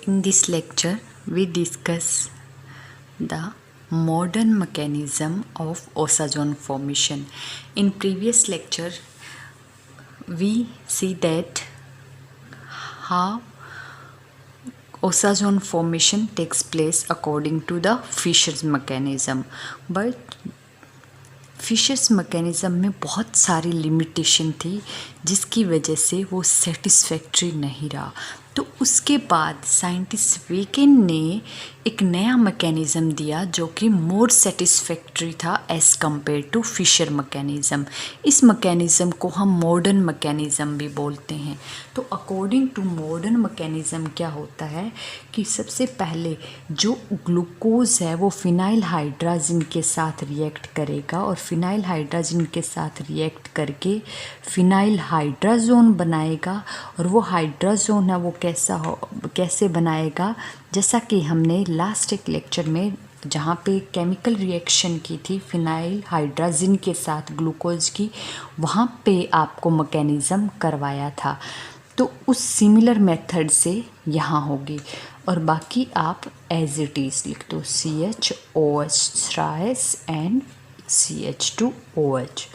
In this lecture, we discuss the modern mechanism of ozone formation. In previous lecture, we see that how ozone formation takes place according to the Fisher's mechanism. But Fisher's mechanism में बहुत सारी limitation थी जिसकी वजह से वो satisfactory नहीं रहा। तो उसके बाद साइंटिस्ट वेकेन ने एक नया मैकेनिज़्म दिया जो कि मोर सेटिस्फैक्ट्री था as compare to Fisher mechanism. इस मैकेनिज़्म को हम मॉडर्न मैकेनिज़्म भी बोलते हैं। तो अकॉर्डिंग टू मॉडर्न मैकेनिज़्म क्या होता है कि सबसे पहले जो ग्लूकोज है वो फिनाइल हाइड्राजिन के साथ रिएक्ट करेगा और फिनाइल हाइड्राजिन के साथ रिएक्ट करके फिनाइल हाइड्राजोन बनाएगा। और वो हाइड्राजोन है वो कैसे बनाएगा, जैसा कि हमने लास्ट एक लेक्चर में जहाँ पे केमिकल रिएक्शन की थी फिनाइल हाइड्राजिन के साथ ग्लूकोज की, वहाँ पे आपको मैकेनिज़्म करवाया था। तो उस सिमिलर मेथड से यहाँ होगी और बाकी आप एज इट इज़ लिख दो CHOH थ्राइस एंड CH2OH।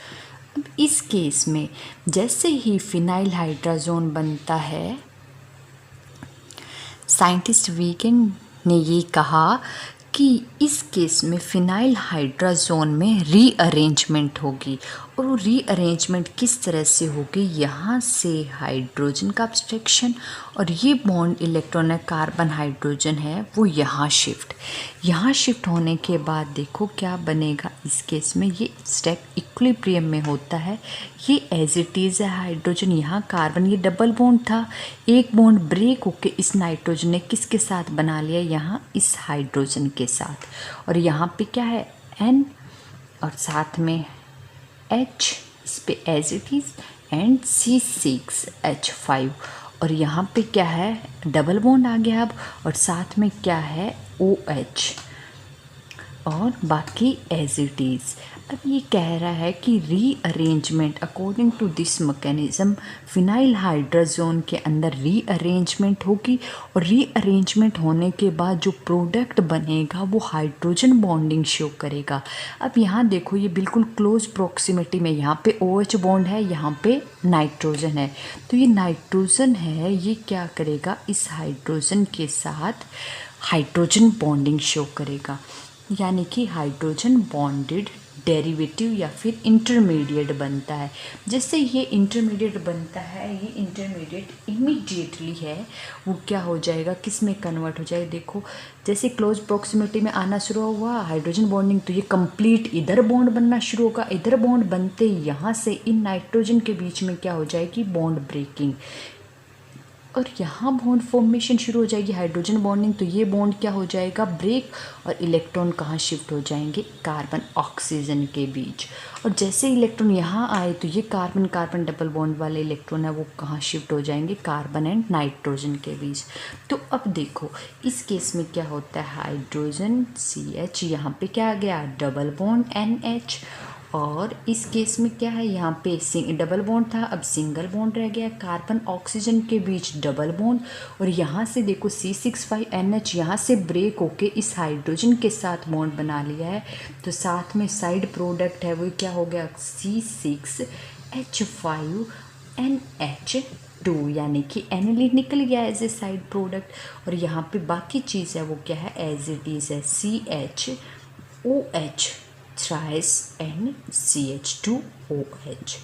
अब इस केस में जैसे ही फिनाइल हाइड्राजोन बनता है, साइंटिस्ट वेकेन ने ये कहा कि इस केस में फिनाइल हाइड्राजोन में रीअरेंजमेंट होगी। और वो रीअरेंजमेंट किस तरह से होगी, यहाँ से हाइड्रोजन का अब्स्ट्रैक्शन और ये बॉन्ड इलेक्ट्रॉन है कार्बन हाइड्रोजन है वो यहाँ शिफ्ट होने के बाद देखो क्या बनेगा। इस केस में ये स्टेप इक्विलिब्रियम में होता है। ये एज इट इज़ है हाइड्रोजन, यहाँ कार्बन, ये डबल बॉन्ड था, एक बॉन्ड ब्रेक होके इस नाइट्रोजन ने किसके साथ बना लिया, यहाँ इस हाइड्रोजन के साथ। और यहाँ पे क्या है N और साथ में H, इस पे as it is and C6H5। और यहाँ पे क्या है डबल बॉन्ड आ गया अब, और साथ में क्या है OH और बाकी एज इट इज़। अब ये कह रहा है कि rearrangement according to this mechanism phenyl hydrazone के अंदर रीअरेंजमेंट होगी और रीअरेंजमेंट होने के बाद जो प्रोडक्ट बनेगा वो हाइड्रोजन बॉन्डिंग शो करेगा। अब यहाँ देखो ये बिल्कुल क्लोज प्रॉक्सिमिटी में, यहाँ पे OH बॉन्ड है, यहाँ पे नाइट्रोजन है। तो ये नाइट्रोजन है ये क्या करेगा, इस हाइड्रोजन के साथ हाइड्रोजन बॉन्डिंग शो करेगा, यानी कि हाइड्रोजन बॉन्डेड डेरिवेटिव या फिर इंटरमीडिएट बनता है। जैसे ये इंटरमीडिएट बनता है, ये इंटरमीडिएट इमीडिएटली है वो क्या हो जाएगा, किस में कन्वर्ट हो जाएगा। देखो जैसे क्लोज प्रॉक्सिमिटी में आना शुरू हुआ हाइड्रोजन बॉन्डिंग, तो ये कंप्लीट इधर बॉन्ड बनना शुरू होगा। इधर बॉन्ड बनते यहाँ से इन नाइट्रोजन के बीच में क्या हो जाएगी, बॉन्ड ब्रेकिंग, और यहाँ बॉन्ड फॉर्मेशन शुरू हो जाएगी हाइड्रोजन बॉन्डिंग। तो ये बॉन्ड क्या हो जाएगा, ब्रेक, और इलेक्ट्रॉन कहाँ शिफ्ट हो जाएंगे, कार्बन ऑक्सीजन के बीच। और जैसे इलेक्ट्रॉन यहाँ आए तो ये कार्बन कार्बन डबल बॉन्ड वाले इलेक्ट्रॉन है वो कहाँ शिफ्ट हो जाएंगे, कार्बन एंड नाइट्रोजन के बीच। तो अब देखो इस केस में क्या होता है, हाइड्रोजन CH, यहाँ पे क्या आ गया डबल बॉन्ड NH, और इस केस में क्या है, यहाँ पे डबल बॉन्ड था अब सिंगल बॉन्ड रह गया, कार्बन ऑक्सीजन के बीच डबल बॉन्ड। और यहाँ से देखो C6NH यहाँ से ब्रेक होके इस हाइड्रोजन के साथ बॉन्ड बना लिया है। तो साथ में साइड प्रोडक्ट है वो क्या हो गया, C6H5NH2, यानी कि एनिलीन निकल गया एज ए साइड प्रोडक्ट। और यहाँ पे बाकी चीज़ है वो क्या है, एज इट इज़ है CHOH थ्राइस एंड CH2OH।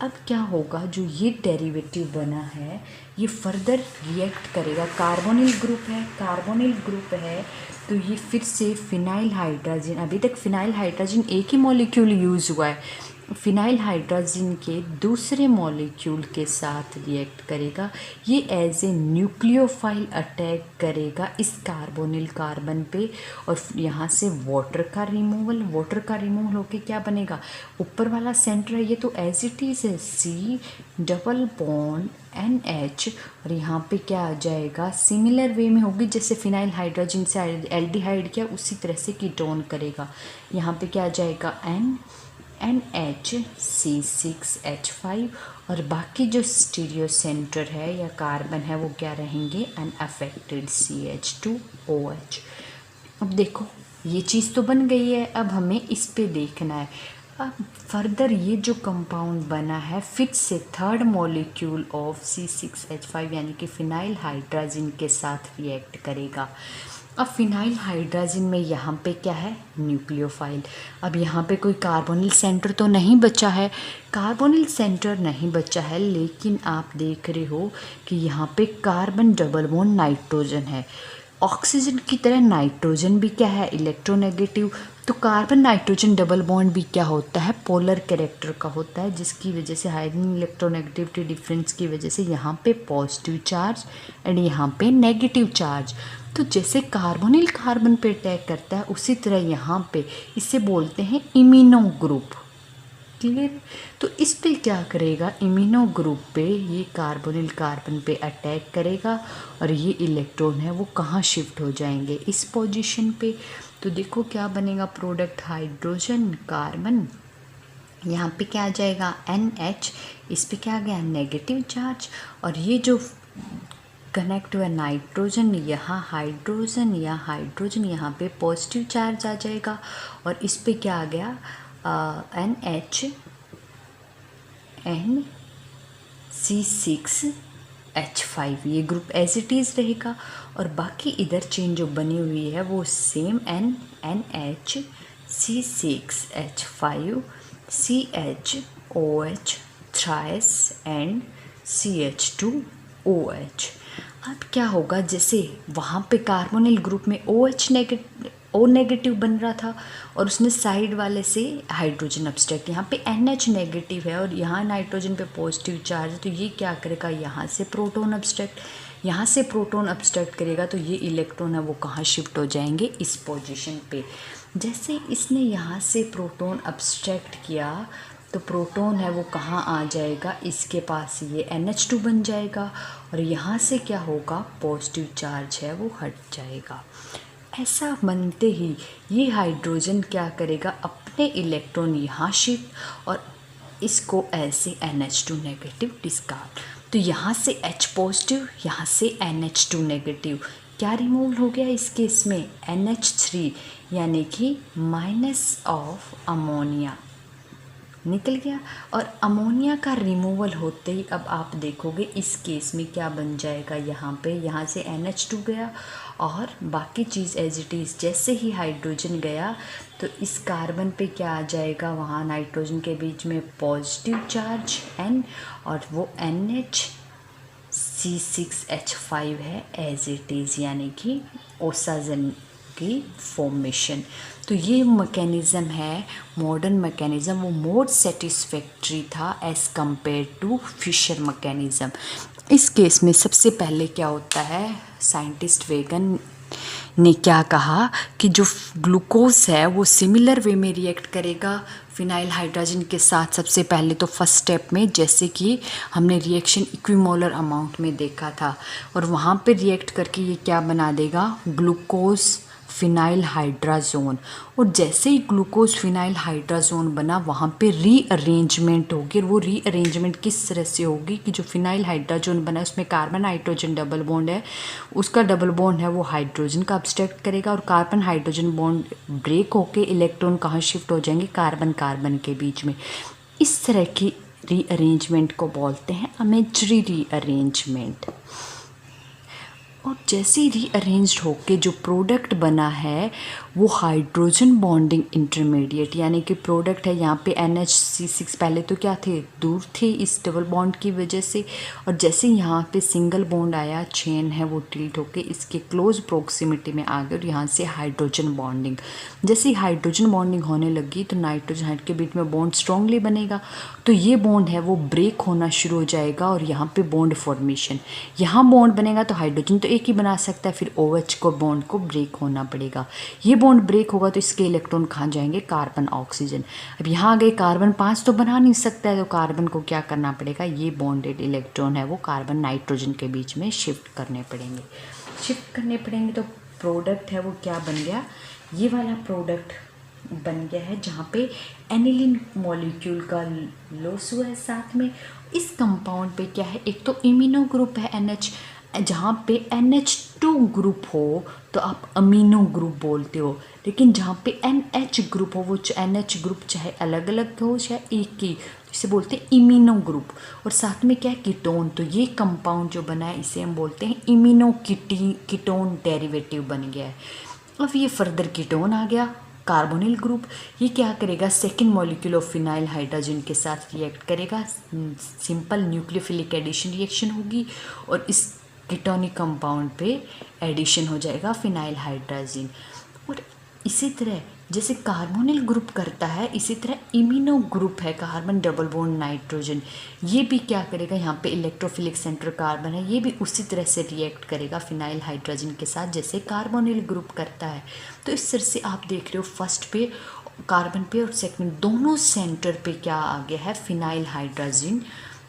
अब क्या होगा, जो ये डेरिवेटिव बना है ये फर्दर रिएक्ट करेगा, कार्बोनिल ग्रुप है तो ये फिर से फिनाइल हाइड्राजिन, अभी तक फिनाइल हाइड्राजिन एक ही मॉलिक्यूल यूज़ हुआ है, फिनाइल हाइड्राजिन के दूसरे मॉलिक्यूल के साथ रिएक्ट करेगा। ये एज ए न्यूक्लियोफाइल अटैक करेगा इस कार्बोनिल कार्बन पे, और यहाँ से वाटर का रिमूवल होके क्या बनेगा, ऊपर वाला सेंटर है ये तो एज इट इज़ है C डबल बॉन्ड NH, और यहाँ पे क्या आ जाएगा, सिमिलर वे में होगी जैसे फिनाइल हाइड्रोजन से एल्डिहाइड किया उसी तरह से कीटोन करेगा। यहाँ पे क्या आ जाएगा N NH(C6H5) और बाकी जो स्टीरियो सेंटर है या कार्बन है वो क्या रहेंगे, अनअफेक्टेड CH2OH। अब देखो ये चीज़ तो बन गई है, अब हमें इस पे देखना है। अब फर्दर ये जो कंपाउंड बना है फिर से थर्ड मॉलिक्यूल ऑफ C6H5 यानी कि फिनाइल हाइड्राजिन के साथ रिएक्ट करेगा। अब फिनाइल हाइड्राजिन में यहाँ पे क्या है, न्यूक्लियोफाइल। अब यहाँ पे कोई कार्बोनिल सेंटर तो नहीं बचा है, कार्बोनिल सेंटर नहीं बचा है, लेकिन आप देख रहे हो कि यहाँ पे कार्बन डबल बॉन्ड नाइट्रोजन है। ऑक्सीजन की तरह नाइट्रोजन भी क्या है, इलेक्ट्रोनेगेटिव। तो कार्बन नाइट्रोजन डबल बॉन्ड भी क्या होता है, पोलर कैरेक्टर का होता है, जिसकी वजह से हाइड्रोजन इलेक्ट्रोनेगेटिविटी डिफरेंस की वजह से यहाँ पे पॉजिटिव चार्ज एंड यहाँ पे नेगेटिव चार्ज। तो जैसे कार्बोनिल कार्बन पे अटैक करता है उसी तरह यहाँ पे इसे बोलते हैं इम्यूनो ग्रुप। क्लियर। तो इस पे क्या करेगा, इम्यूनो ग्रुप पे ये कार्बोनिल कार्बन पे अटैक करेगा और ये इलेक्ट्रॉन है वो कहाँ शिफ्ट हो जाएंगे, इस पोजीशन पे। तो देखो क्या बनेगा, प्रोडक्ट हाइड्रोजन कार्बन, यहाँ पे क्या आ जाएगा NH, इस पे क्या आ गया नेगेटिव चार्ज, और ये जो कनेक्ट हुआ नाइट्रोजन, यहाँ हाइड्रोजन या हाइड्रोजन यहाँ पे पॉजिटिव चार्ज आ जाएगा, और इस पे क्या आ गया NC6H5, ये ग्रुप एज इट इज़ रहेगा। और बाकी इधर चेन जो बनी हुई है वो same NH(C6H5) CHOH thrice and CH2OH। अब क्या होगा, जैसे वहाँ पे कार्बोनिल ग्रुप में O नेगेटिव बन रहा था और उसने साइड वाले से हाइड्रोजन अब्स्ट्रैक्ट, यहाँ पे NH नेगेटिव है और यहाँ नाइट्रोजन पे पॉजिटिव चार्ज है, तो ये क्या करेगा, यहाँ से प्रोटॉन अब्स्ट्रैक्ट, यहाँ से प्रोटॉन अब्स्ट्रैक्ट करेगा, तो ये इलेक्ट्रॉन है वो कहाँ शिफ्ट हो जाएंगे, इस पोजीशन पे। जैसे इसने यहाँ से प्रोटॉन अब्स्ट्रैक्ट किया तो प्रोटॉन है वो कहाँ आ जाएगा, इसके पास ये NH2 बन जाएगा और यहाँ से क्या होगा, पॉजिटिव चार्ज है वो हट जाएगा। ऐसा बनते ही ये हाइड्रोजन क्या करेगा, अपने इलेक्ट्रॉन यहाँ शिफ्ट और इसको ऐसे NH2 नेगेटिव डिस्कार्ड। तो यहाँ से H पॉजिटिव, यहाँ से NH2 नेगेटिव, क्या रिमूव हो गया इस केस में, NH3 यानी कि माइनस ऑफ अमोनिया निकल गया। और अमोनिया का रिमूवल होते ही अब आप देखोगे इस केस में क्या बन जाएगा, यहाँ पे यहाँ से NH2 गया और बाकी चीज़ एज इट इज़, जैसे ही हाइड्रोजन गया तो इस कार्बन पे क्या आ जाएगा, वहाँ नाइट्रोजन के बीच में पॉजिटिव चार्ज N और वो NHC6H5 है एज इट इज़, यानी कि ओसाजन की फॉर्मेशन। तो ये मैकेनिज़्म है मॉडर्न मैकेनिज़्म, वो मोर सेटिस्फैक्ट्री था as compare to Fisher mechanism. इस केस में सबसे पहले क्या होता है, साइंटिस्ट वेगन ने क्या कहा कि जो ग्लूकोज है वो सिमिलर वे में रिएक्ट करेगा फिनाइल हाइड्रोजन के साथ। सबसे पहले तो फर्स्ट स्टेप में जैसे कि हमने रिएक्शन इक्विमोलर अमाउंट में देखा था, और वहाँ पे रिएक्ट करके ये क्या बना देगा, ग्लूकोज फिनाइल हाइड्राजोन। और जैसे ही ग्लूकोज फिनाइल हाइड्राजोन बना वहाँ पे रीअरेंजमेंट होगी, और वो रीअरेंजमेंट किस तरह से होगी कि जो फिनाइल हाइड्राजोन बना उसमें कार्बन हाइड्रोजन डबल बॉन्ड है, उसका डबल बॉन्ड है वो हाइड्रोजन का अब्स्ट्रैक्ट करेगा और कार्बन हाइड्रोजन बॉन्ड ब्रेक होके इलेक्ट्रॉन कहाँ शिफ्ट हो जाएंगे, कार्बन कार्बन के बीच में। इस तरह की रीअरेंजमेंट को बोलते हैं अमेचरी रीअरेंजमेंट। और जैसे ही रीअरेंज्ड होके जो प्रोडक्ट बना है वो हाइड्रोजन बॉन्डिंग इंटरमीडिएट, यानी कि प्रोडक्ट है यहाँ पे NHC6, पहले तो क्या थे, दूर थे इस डबल बॉन्ड की वजह से, और जैसे यहाँ पे सिंगल बॉन्ड आया, चेन है वो टिल्ट होके इसके क्लोज प्रोक्सिमिटी में आ गए और यहाँ से हाइड्रोजन बॉन्डिंग। जैसे ही हाइड्रोजन बॉन्डिंग होने लगी तो नाइट्रोजन हाइड के बीच में बॉन्ड स्ट्रांगली बनेगा, तो ये बॉन्ड है वो ब्रेक होना शुरू हो जाएगा और यहाँ पे बॉन्ड फॉर्मेशन, यहाँ बॉन्ड बनेगा तो हाइड्रोजन तो एक ही बना सकता है, फिर OH को बॉन्ड को ब्रेक होना पड़ेगा। ये बॉन्ड ब्रेक होगा तो इसके इलेक्ट्रॉन कहाँ जाएंगे, कार्बन ऑक्सीजन। अब यहाँ गए कार्बन 5 तो बना नहीं सकता है, तो कार्बन को क्या करना पड़ेगा, ये बॉन्डेड इलेक्ट्रॉन है वो कार्बन नाइट्रोजन के बीच में शिफ्ट करने पड़ेंगे। तो प्रोडक्ट है वो क्या बन गया, ये वाला प्रोडक्ट बन गया है, जहाँ पे एनिलीन मॉलिक्यूल का लॉस हुआ है साथ में। इस कंपाउंड पे क्या है, एक तो इमिनो ग्रुप है NH, जहाँ पे NH2 ग्रुप हो तो आप अमीनो ग्रुप बोलते हो, लेकिन जहाँ पे NH ग्रुप हो, वो NH ग्रुप चाहे अलग अलग हो चाहे एक ही, इसे बोलते हैं इमिनो ग्रुप। और साथ में क्या है, कीटोन। तो ये कंपाउंड जो बना है इसे हम बोलते हैं इमिनो कीटोन डेरिवेटिव बन गया है। अब ये फर्दर कीटोन आ गया, कार्बोनिल ग्रुप। ये क्या करेगा, second molecule of phenyl hydrogen के साथ रिएक्ट करेगा, सिंपल न्यूक्लियोफिलिक एडिशन रिएक्शन होगी और इस कीटोनिक कंपाउंड पे एडिशन हो जाएगा फिनाइल हाइड्रोजन। और इसी तरह जैसे कार्बोनिल ग्रुप करता है, इसी तरह इमिनो ग्रुप है, कार्बन डबल बॉन्ड नाइट्रोजन, ये भी क्या करेगा, यहाँ पे इलेक्ट्रोफिलिक सेंटर कार्बन है, ये भी उसी तरह से रिएक्ट करेगा फिनाइल हाइड्रोजन के साथ जैसे कार्बोनिल ग्रुप करता है। तो इस तरह से आप देख रहे हो फर्स्ट पे कार्बन पे और सेकंड दोनों सेंटर पे क्या आ गया है, फिनाइल हाइड्रोजन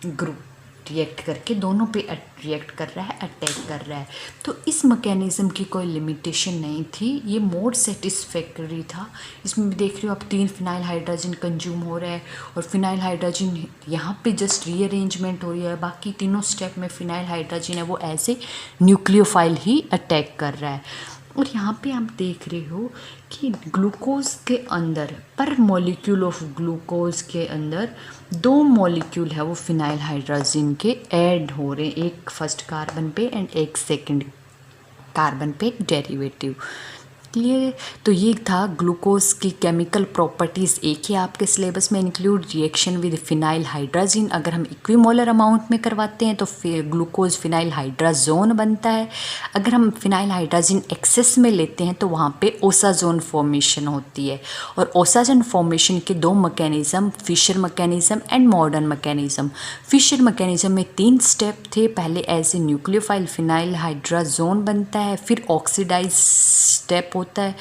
ग्रुप रिएक्ट करके दोनों पे रिएक्ट कर रहा है, अटैक कर रहा है। तो इस मैकेनिज्म की कोई लिमिटेशन नहीं थी, ये मोर सेटिस्फैक्टरी था। इसमें देख रहे हो आप 3 फिनाइल हाइड्रोजन कंज्यूम हो रहा है और फिनाइल हाइड्रोजन यहाँ पे जस्ट रीअरेंजमेंट हो रही है, बाकी तीनों स्टेप में फिनाइल हाइड्रोजन है वो ऐसे न्यूक्लियोफाइल ही अटैक कर रहा है। और यहाँ पे आप देख रहे हो कि ग्लूकोज के अंदर पर मॉलिक्यूल ऑफ ग्लूकोज के अंदर 2 मॉलिक्यूल है वो फिनाइल हाइड्रोजन के ऐड हो रहे हैं, एक फर्स्ट कार्बन पे एंड एक सेकंड कार्बन पे डेरिवेटिव। क्लियर। तो ये था ग्लूकोज की केमिकल प्रॉपर्टीज़, एक ही आपके सिलेबस में include, reaction with phenyl hydrogen अगर हम इक्विमोलर अमाउंट में करवाते हैं तो फिर ग्लूकोज फिनाइल हाइड्राजोन बनता है, अगर हम फिनाइल हाइड्रोजन एक्सेस में लेते हैं तो वहाँ पे ओसाजोन फॉर्मेशन होती है। और ओसाजोन फॉर्मेशन के 2 mechanism, Fisher mechanism and modern mechanism. Fisher mechanism में 3 स्टेप थे, पहले as a nucleophile phenyl hydrazone बनता है, फिर ऑक्सीडाइज स्टेप होता है।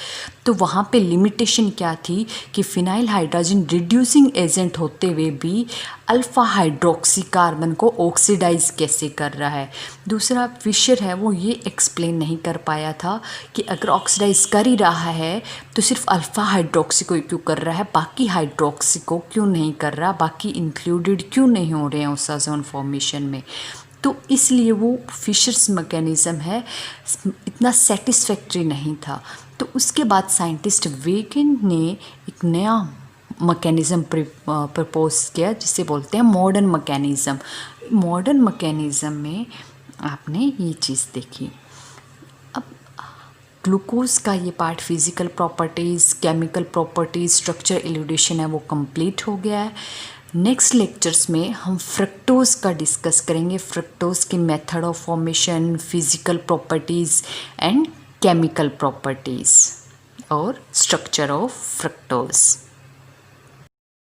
तो वहाँ पे लिमिटेशन क्या थी कि फिनाइल हाइड्रोजन रिड्यूसिंग एजेंट होते हुए भी अल्फ़ा हाइड्रोक्सी कार्बन को ऑक्सीडाइज कैसे कर रहा है। दूसरा फिशर है वो ये एक्सप्लेन नहीं कर पाया था कि अगर ऑक्सीडाइज कर ही रहा है तो सिर्फ अल्फ़ा हाइड्रोक्सी को क्यों कर रहा है, बाकी हाइड्रोक्सी को क्यों नहीं कर रहा, बाकी इंक्लूडेड क्यों नहीं हो रहे हैं ओसाजोन फॉर्मेशन में। तो इसलिए वो फिशर्स मैकेनिज़्म है इतना सेटिस्फैक्ट्री नहीं था। तो उसके बाद साइंटिस्ट वेगन ने एक नया मैकेनिज़्म प्रपोज किया जिसे बोलते हैं मॉडर्न मैकेनिज़्म। मॉडर्न मैकेनिज़्म में आपने ये चीज़ देखी। अब ग्लूकोज का ये part physical properties, chemical properties, structure elucidation है वो कंप्लीट हो गया है। नेक्स्ट लेक्चर्स में हम फ्रक्टोज का डिस्कस करेंगे, फ्रक्टोज के method of formation, physical properties and chemical properties और स्ट्रक्चर ऑफ फ्रक्टोज।